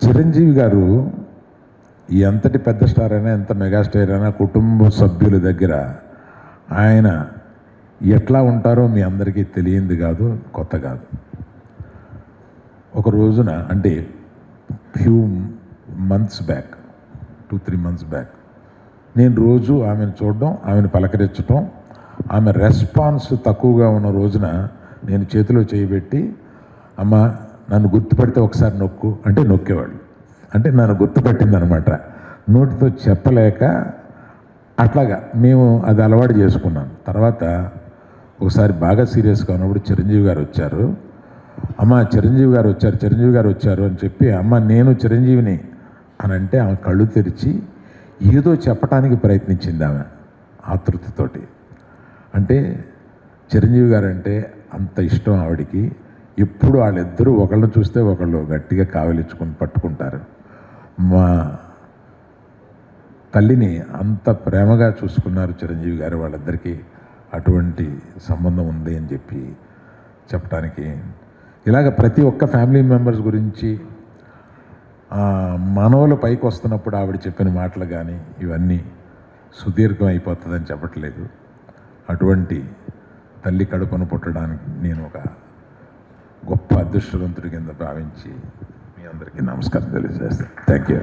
చిరంజీవి గారు ఎంతటి పెద్ద స్టార్ అయినా, ఎంత మెగాస్టార్ అయినా, కుటుంబ సభ్యుల దగ్గర ఆయన ఎట్లా ఉంటారో మీ అందరికీ తెలియంది కాదు, కొత్త కాదు. ఒక రోజున అంటే few months back, 2-3 months back, నేను రోజు ఆమెను చూడడం, ఆమెను పలకరించడం, ఆమె రెస్పాన్స్ తక్కువగా ఉన్న రోజున నేను చేతిలో చేయబెట్టి, అమ్మ నన్ను గుర్తుపడితే ఒకసారి నొక్కు అంటే నొక్కేవాళ్ళు. అంటే నన్ను గుర్తుపట్టిందనమాట. నోటితో చెప్పలేక అట్లాగా మేము అది అలవాటు చేసుకున్నాం. తర్వాత ఒకసారి బాగా సీరియస్గా ఉన్నప్పుడు చిరంజీవి గారు వచ్చారు. అమ్మ చిరంజీవి గారు వచ్చారు అని చెప్పి, అమ్మ నేను చిరంజీవిని అని అంటే ఆమె కళ్ళు తెరిచి ఏదో చెప్పడానికి ప్రయత్నించింది ఆమె ఆతృతతోటి. అంటే చిరంజీవి గారు అంటే అంత ఇష్టం ఆవిడికి. ఎప్పుడు వాళ్ళిద్దరూ ఒకళ్ళని చూస్తే ఒకళ్ళు గట్టిగా కావలించుకొని పట్టుకుంటారు. మా తల్లిని అంత ప్రేమగా చూసుకున్నారు చిరంజీవి గారు. వాళ్ళిద్దరికీ అటువంటి సంబంధం ఉంది అని చెప్పి చెప్పడానికి, ఇలాగ ప్రతి ఒక్క ఫ్యామిలీ మెంబర్స్ గురించి మనవలు పైకి వస్తున్నప్పుడు ఆవిడ చెప్పిన మాటలు కానీ ఇవన్నీ సుదీర్ఘం అయిపోతుందని చెప్పట్లేదు. అటువంటి తల్లి కడుపును పుట్టడానికి నేను ఒక గొప్ప అదృష్టవంతుడి కింద భావించి మీ అందరికీ నమస్కారం తెలియజేస్తాను. Thank you.